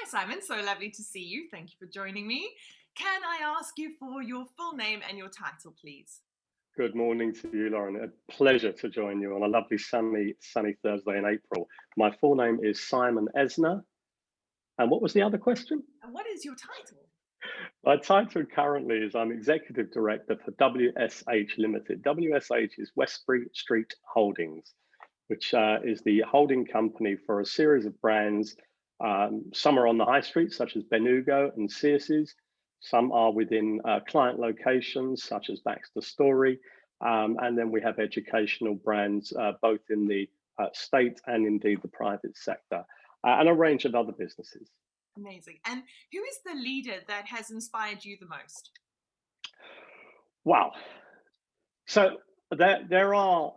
Hi, Simon. So lovely to see you. Thank you for joining me. Can I ask you for your full name and your title, please? Good morning to you, Lauren. A pleasure to join you on a lovely sunny Thursday in April. My full name is Simon Esner. And what was the other question? And what is your title? My title currently is I'm Executive Director for WSH Limited. WSH is Westbury Street Holdings, which is the holding company for a series of brands. Some are on the high street, such as Benugo and Searcy's. Some are within client locations, such as Baxter Story. And then we have educational brands, both in the state and indeed the private sector, and a range of other businesses. Amazing. And who is the leader that has inspired you the most? Wow. So there are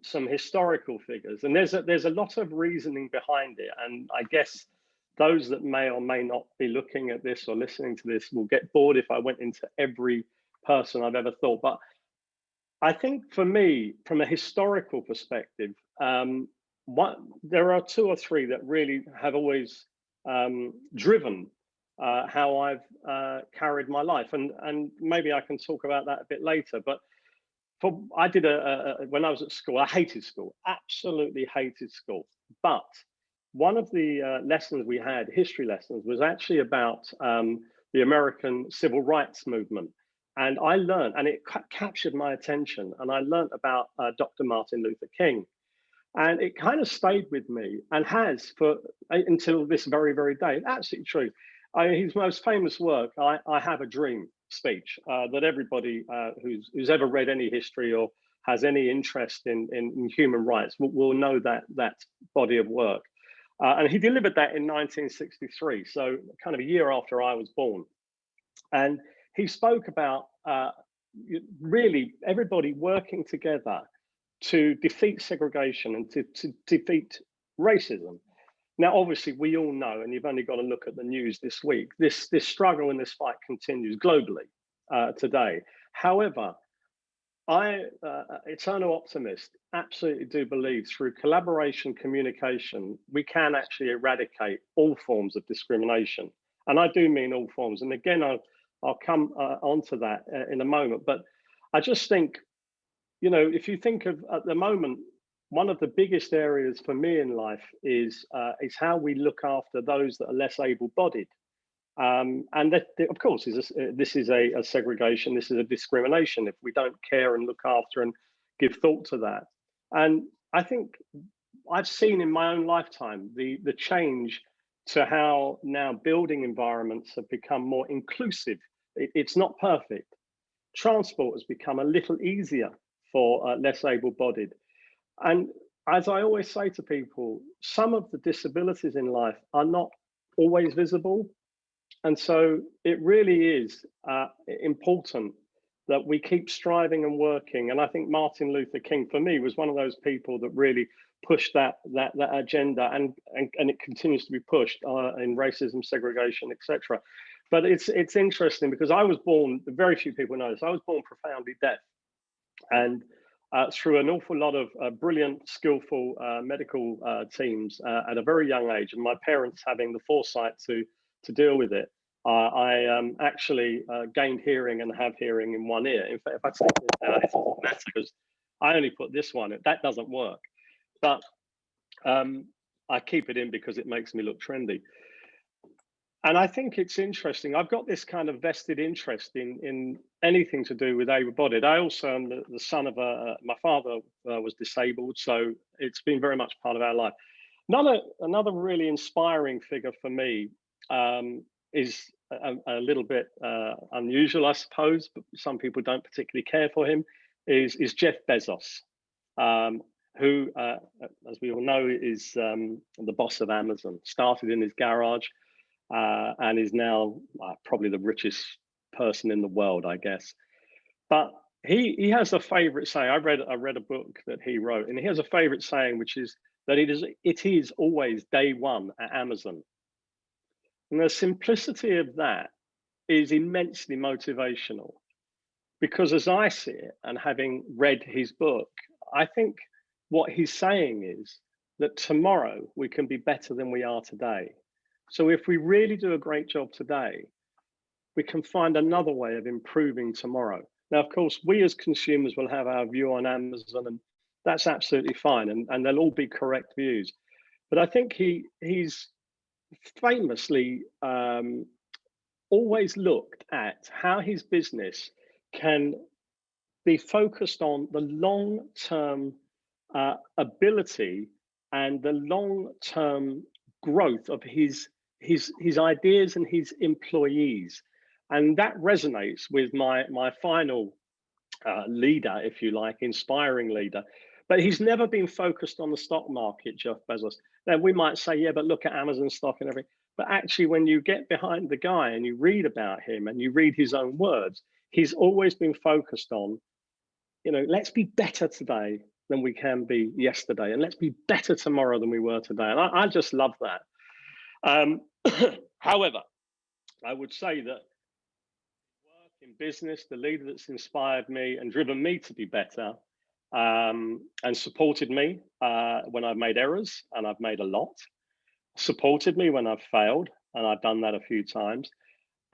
some historical figures, and there's a lot of reasoning behind it. And I guess those that may or may not be looking at this or listening to this will get bored if I went into every person I've ever thought. But I think for me, from a historical perspective, there are two or three that really have always driven how I've carried my life, and maybe I can talk about that a bit later. But I did when I was at school, I hated school, absolutely hated school. But one of the lessons we had, history lessons, was actually about the American Civil Rights Movement. And I learned, and it captured my attention, and I learned about Dr. Martin Luther King. And it kind of stayed with me and has for until this very, very day. Absolutely true. His most famous work, I Have a Dream speech, that everybody who's ever read any history or has any interest in human rights will know that body of work. And he delivered that in 1963, so kind of a year after I was born. And he spoke about really everybody working together to defeat segregation and to defeat racism. Now, obviously, we all know, and you've only got to look at the news this week, this struggle and this fight continues globally today. However, eternal optimist, absolutely do believe through collaboration, communication, we can actually eradicate all forms of discrimination. And I do mean all forms. And again, I'll come onto that in a moment. But I just think, if you think of at the moment, one of the biggest areas for me in life is how we look after those that are less able-bodied. And that, of course, this is a segregation. This is a discrimination if we don't care and look after and give thought to that. And I think I've seen in my own lifetime the change to how now building environments have become more inclusive. It's not perfect. Transport has become a little easier for less able-bodied. And as I always say to people, some of the disabilities in life are not always visible, and so it really is important that we keep striving and working. And I think Martin Luther King, for me, was one of those people that really pushed that agenda, and it continues to be pushed in racism, segregation, etc. But it's interesting because I was born. Very few people know this. I was born profoundly deaf, and through an awful lot of brilliant, skillful medical teams at a very young age, and my parents having the foresight to deal with it, I actually gained hearing and have hearing in one ear. In fact, if I take this out, it doesn't matter because I only put this one in. That doesn't work. But I keep it in because it makes me look trendy. And I think it's interesting. I've got this kind of vested interest in anything to do with able-bodied. I also am the son of my father was disabled, so it's been very much part of our life. Another really inspiring figure for me is a little bit unusual, I suppose, but some people don't particularly care for him, is Jeff Bezos, who, as we all know, is the boss of Amazon. Started in his garage and is now probably the richest person in the world, I guess. But he has a favorite saying. I read a book that he wrote, and he has a favorite saying, which is that it is always day one at Amazon. And the simplicity of that is immensely motivational because, as I see it, and having read his book, I think what he's saying is that tomorrow we can be better than we are today. So if we really do a great job today, we can find another way of improving tomorrow. Now, of course, we as consumers will have our view on Amazon, and that's absolutely fine, and they'll all be correct views. But I think he's famously always looked at how his business can be focused on the long-term ability and the long-term growth of his ideas and his employees, and that resonates with my final leader, if you like, inspiring leader. But he's never been focused on the stock market, Jeff Bezos. Now we might say, yeah, but look at Amazon stock and everything. But actually, when you get behind the guy and you read about him and you read his own words, he's always been focused on, let's be better today than we can be yesterday, and let's be better tomorrow than we were today. And I just love that. However, I would say that work in business, the leader that's inspired me and driven me to be better, and supported me when I've made errors, and I've made a lot, supported me when I've failed, and I've done that a few times,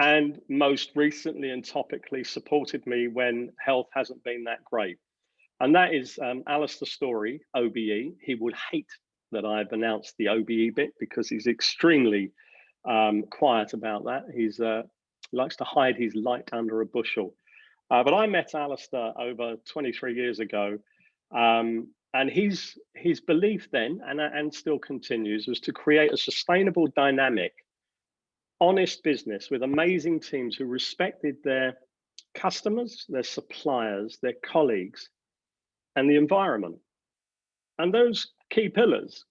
and most recently and topically supported me when health hasn't been that great. And that is Alistair Story, OBE. He would hate that I've announced the OBE bit because he's extremely quiet about that. He's likes to hide his light under a bushel. But I met Alistair over 23 years ago, and his belief then, and still continues, was to create a sustainable, dynamic, honest business with amazing teams who respected their customers, their suppliers, their colleagues, and the environment. And those key pillars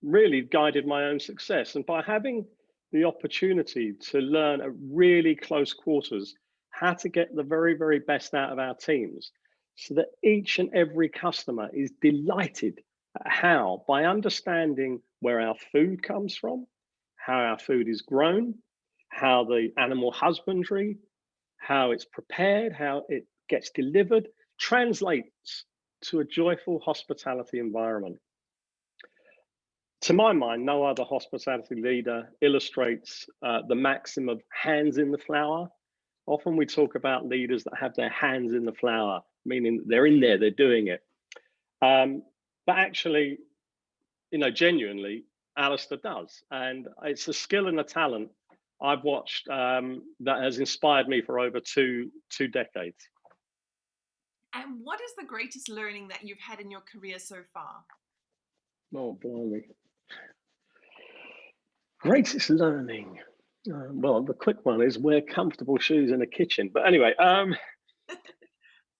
really guided my own success. And by having the opportunity to learn at really close quarters how to get the very, very best out of our teams, so that each and every customer is delighted at how, by understanding where our food comes from, how our food is grown, how the animal husbandry, how it's prepared, how it gets delivered, translates to a joyful hospitality environment. To my mind, no other hospitality leader illustrates the maxim of hands in the flour. Often we talk about leaders that have their hands in the flour, meaning they're in there, they're doing it. But actually, genuinely, Alistair does. And it's a skill and a talent I've watched that has inspired me for over two decades. And what is the greatest learning that you've had in your career so far? Oh, blimey. Greatest learning. Well, the quick one is wear comfortable shoes in the kitchen. But anyway,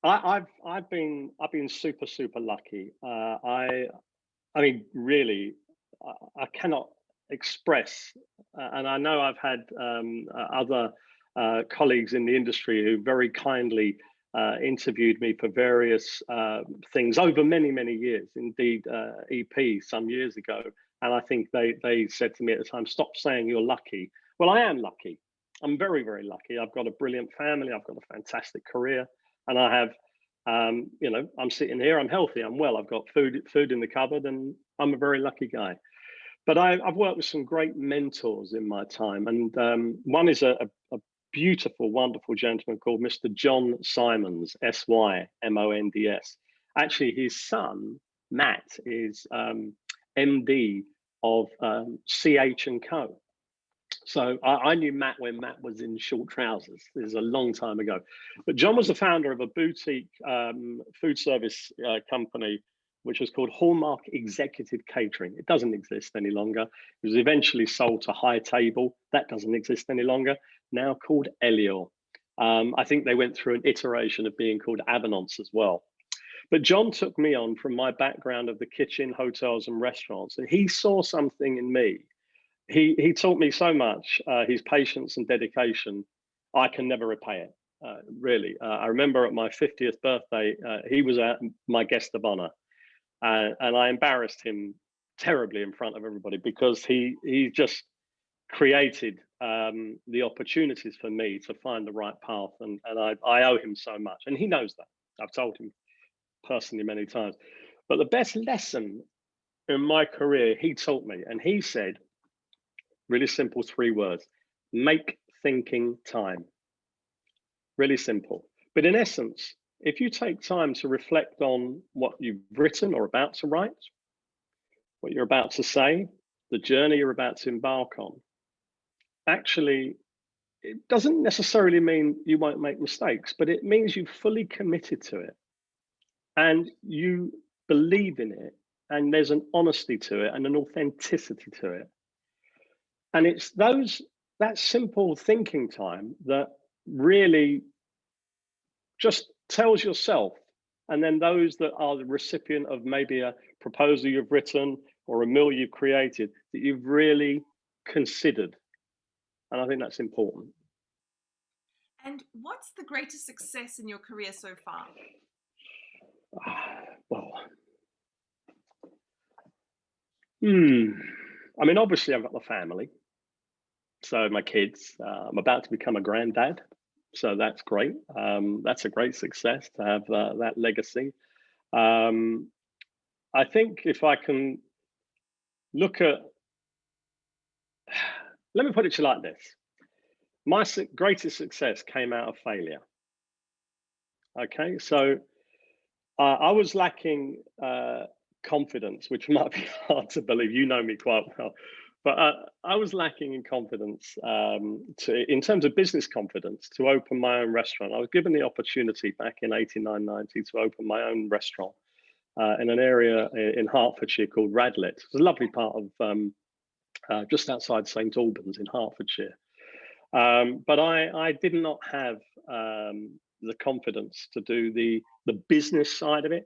I've been super lucky. I mean, really, I cannot express, and I know I've had other colleagues in the industry who very kindly interviewed me for various things over many years. Indeed, EP some years ago, and I think they said to me at the time, "Stop saying you're lucky." Well, I am lucky. I'm very lucky. I've got a brilliant family. I've got a fantastic career, and I have. I'm sitting here. I'm healthy. I'm well. I've got food in the cupboard, and I'm a very lucky guy. But I've worked with some great mentors in my time, and one is a beautiful, wonderful gentleman called Mr. John Simons, Symonds. Actually, his son Matt is MD of CH and Co. So I knew Matt when Matt was in short trousers. This is a long time ago. But John was the founder of a boutique food service company, which was called Hallmark Executive Catering. It doesn't exist any longer. It was eventually sold to High Table. That doesn't exist any longer. Now called Elior. I think they went through an iteration of being called Avenance as well. But John took me on from my background of the kitchen, hotels, and restaurants, and he saw something in me. He taught me so much, his patience and dedication. I can never repay it, really. I remember at my 50th birthday, he was my guest of honor, and I embarrassed him terribly in front of everybody because he just created the opportunities for me to find the right path, and I owe him so much, and he knows that. I've told him personally many times. But the best lesson in my career he taught me, and he said, Really simple 3 words. Make thinking time. Really simple. But in essence, if you take time to reflect on what you've written or about to write, what you're about to say, the journey you're about to embark on, actually, it doesn't necessarily mean you won't make mistakes, but it means you've fully committed to it and you believe in it, and there's an honesty to it and an authenticity to it. And it's that simple thinking time that really just tells yourself, and then those that are the recipient of maybe a proposal you've written or a meal you've created, that you've really considered. And I think that's important. And what's the greatest success in your career so far? Well, hmm. I mean, obviously, I've got the family. So my kids, I'm about to become a granddad. So that's great. That's a great success to have that legacy. Um, I think if I can look at, let me put it to you like this. My greatest success came out of failure. Okay, so I was lacking confidence, which might be hard to believe. You know me quite well, but I was lacking in confidence in terms of business confidence to open my own restaurant. I was given the opportunity back in 89, 90 to open my own restaurant in an area in Hertfordshire called Radlett. It's a lovely part of just outside St Albans in Hertfordshire. But I did not have the confidence to do the business side of it.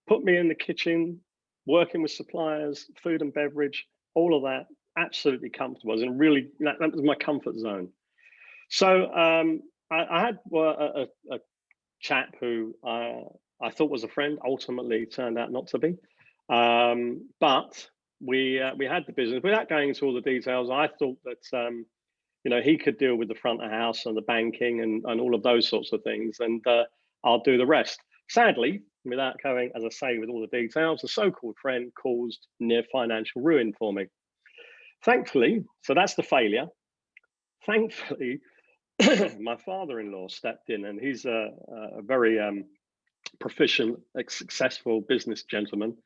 Put me in the kitchen, working with suppliers, food and beverage, all of that, absolutely comfortable. I was in really, that was my comfort zone. So I had a chap who I thought was a friend, ultimately turned out not to be. But we had the business. Without going into all the details, I thought that he could deal with the front of house and the banking and all of those sorts of things, and I'll do the rest. Sadly, without going, as I say, with all the details, the so-called friend caused near financial ruin for me. Thankfully, so that's the failure. Thankfully, my father-in-law stepped in, and he's a very proficient, successful business gentleman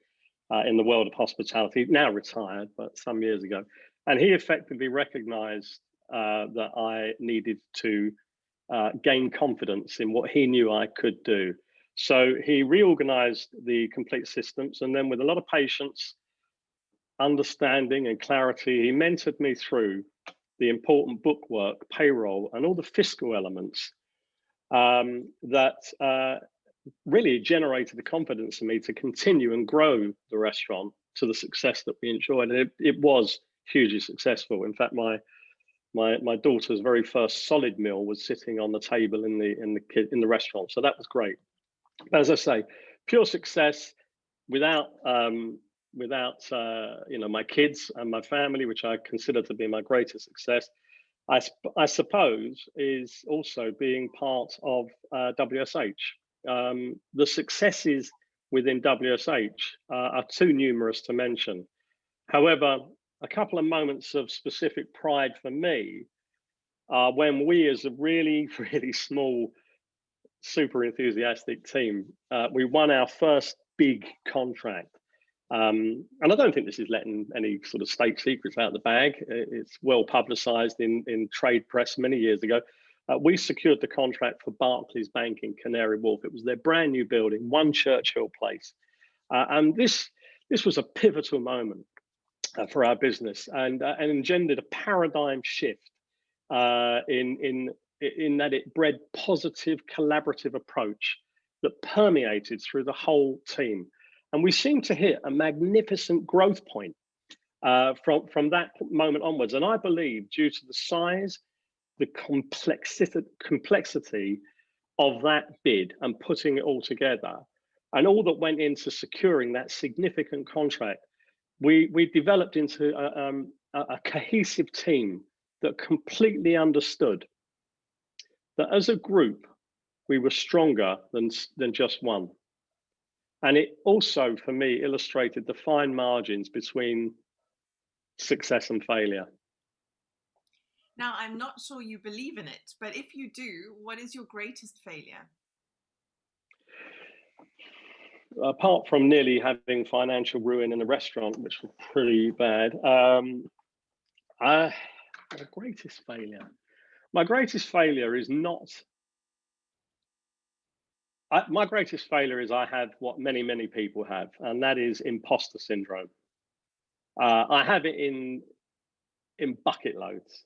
in the world of hospitality, now retired, but some years ago. And he effectively recognized that I needed to gain confidence in what he knew I could do. So he reorganized the complete systems, and then with a lot of patience, understanding, and clarity, he mentored me through the important bookwork, payroll, and all the fiscal elements that really generated the confidence in me to continue and grow the restaurant to the success that we enjoyed. And it was hugely successful. In fact, my daughter's very first solid meal was sitting on the table in the restaurant, so that was great. But as I say, pure success without my kids and my family, which I consider to be my greatest success. I suppose is also being part of WSH. The successes within WSH are too numerous to mention. However, a couple of moments of specific pride for me are when we, as a really, really small, super enthusiastic team, we won our first big contract. And I don't think this is letting any sort of state secrets out of the bag. It's well publicized in trade press many years ago. We secured the contract for Barclays Bank in Canary Wharf. It was their brand new building, One Churchill Place. And this was a pivotal moment for our business, and engendered a paradigm shift in that it bred positive collaborative approach that permeated through the whole team. And we seem to hit a magnificent growth point from that moment onwards. And I believe, due to the size, the complexity of that bid and putting it all together, and all that went into securing that significant contract, we developed into a cohesive team that completely understood that as a group, we were stronger than just one. And it also, for me, illustrated the fine margins between success and failure. Now, I'm not sure you believe in it, but if you do, what is your greatest failure? Apart from nearly having financial ruin in a restaurant, which was pretty bad, I, my greatest failure. My greatest failure is not. My greatest failure is I have what many people have, and that is imposter syndrome. I have it in bucket loads.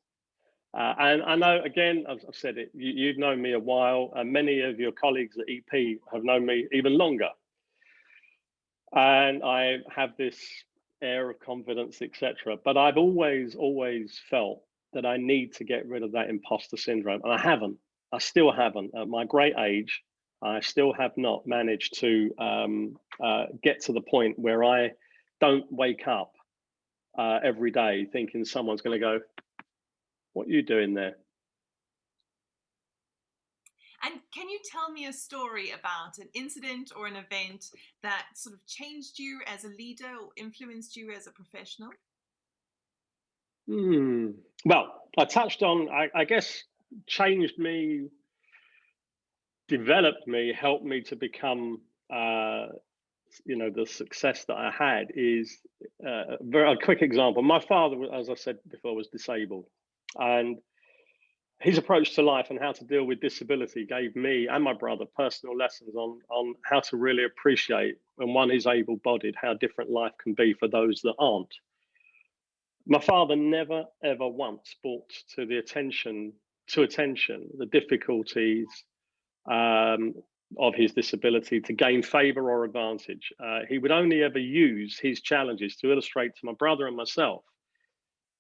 And I know, again, I've said it, you've known me a while, and many of your colleagues at EP have known me even longer. And I have this air of confidence, etc. But I've always felt that I need to get rid of that imposter syndrome, and I haven't. I still haven't. At my great age, I still have not managed to get to the point where I don't wake up every day thinking someone's going to go, "What are you doing there?" And can you tell me a story about an incident or an event that sort of changed you as a leader or influenced you as a professional? Hmm. Well, I touched on, I guess, changed me, developed me, helped me to become, the success that I had is a quick example. My father, as I said before, was disabled, and his approach to life and how to deal with disability gave me and my brother personal lessons on how to really appreciate when one is able-bodied, how different life can be for those that aren't. My father never ever once brought to attention the difficulties um, of his disability to gain favor or advantage. He would only ever use his challenges to illustrate to my brother and myself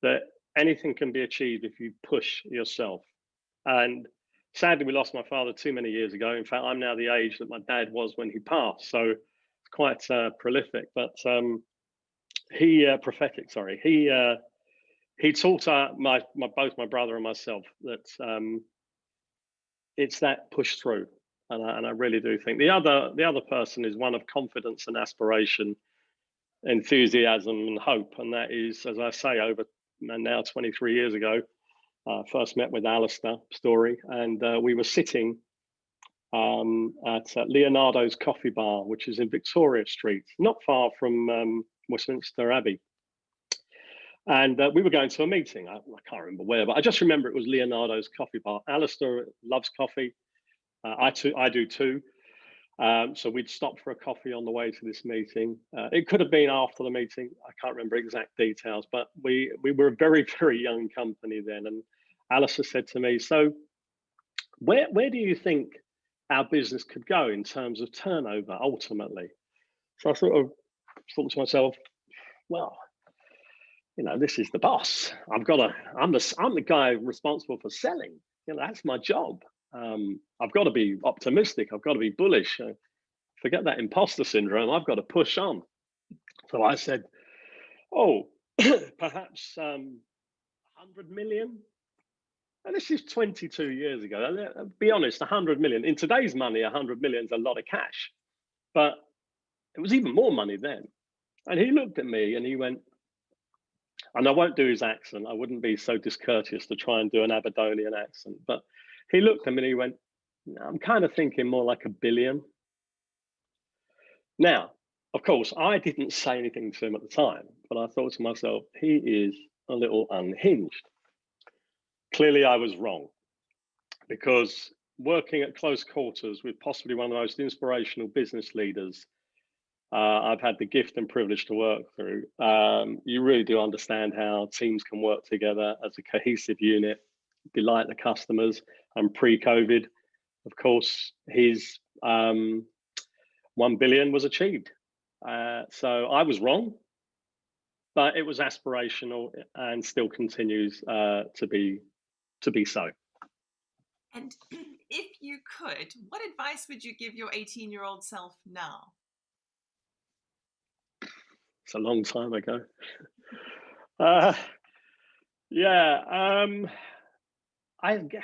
that anything can be achieved if you push yourself. And sadly, we lost my father too many years ago. In fact, I'm now the age that my dad was when he passed, so it's quite prolific. But prophetic. Sorry, he taught both my brother and myself that it's that push through, and I really do think the other person is one of confidence and aspiration, enthusiasm and hope, and that is, as I say, over now 23 years ago. First met with Alistair Story, and we were sitting at Leonardo's Coffee Bar, which is in Victoria Street, not far from Westminster Abbey. And we were going to a meeting. I can't remember where, but I just remember it was Leonardo's Coffee Bar. Alistair loves coffee. I do too. So we'd stop for a coffee on the way to this meeting. It could have been after the meeting. I can't remember exact details, but we were a very young company then. And Alistair said to me, "So where do you think our business could go in terms of turnover ultimately?" So I sort of thought to myself, well, this is the boss. I'm the guy responsible for selling. That's my job. I've got to be optimistic. I've got to be bullish. Forget that imposter syndrome. I've got to push on. So I said, "Oh, perhaps 100 million." And this is 22 years ago. And be honest, 100 million in today's money, 100 million is a lot of cash, but it was even more money then. And he looked at me and he went, and I won't do his accent. I wouldn't be so discourteous to try and do an Aberdonian accent. But he looked at me and he went, "I'm kind of thinking more like 1 billion." Now, of course, I didn't say anything to him at the time, but I thought to myself, he is a little unhinged. Clearly, I was wrong, because working at close quarters with possibly one of the most inspirational business leaders I've had the gift and privilege to work through, you really do understand how teams can work together as a cohesive unit, delight the customers. And pre-COVID, of course, his 1 billion was achieved. So I was wrong, but it was aspirational and still continues to be so. And if you could, what advice would you give your 18-year-old self now? It's a long time ago. Uh, yeah, I, gue-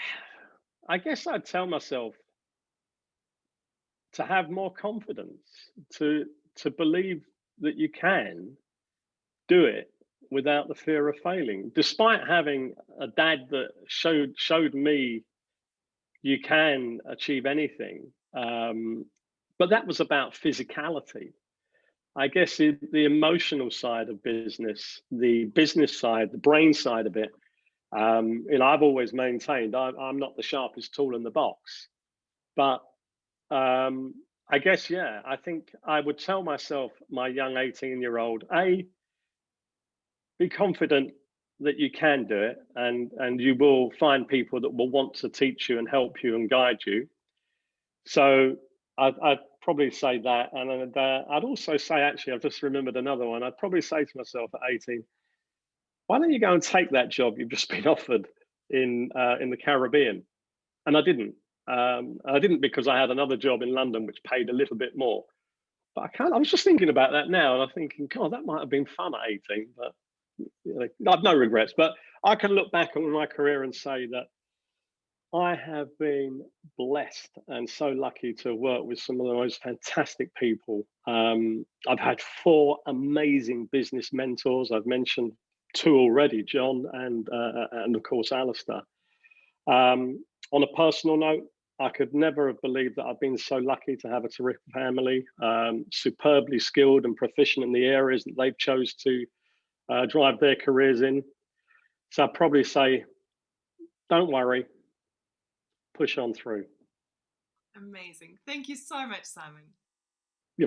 I guess I'd tell myself to have more confidence, to believe that you can do it, without the fear of failing, despite having a dad that showed me you can achieve anything. But that was about physicality. I guess the emotional side of business side, the brain side of it. I've always maintained I'm not the sharpest tool in the box, but I guess, yeah, I think I would tell myself, my young 18-year-old, be confident that you can do it, and you will find people that will want to teach you and help you and guide you. So I'd probably say that, and I'd also say, actually, I've just remembered another one. I'd probably say to myself at 18, why don't you go and take that job you've just been offered in the Caribbean? And I didn't. I didn't because I had another job in London which paid a little bit more. But I was just thinking about that now, and I'm thinking, God, that might have been fun at 18, but I've no regrets. But I can look back on my career and say that I have been blessed and so lucky to work with some of the most fantastic people. I've had four amazing business mentors. I've mentioned two already, John and of course Alistair. On a personal note, I could never have believed that I've been so lucky to have a terrific family, superbly skilled and proficient in the areas that they've chose to drive their careers in. So I'd probably say, don't worry, push on through. Amazing. Thank you so much, Simon.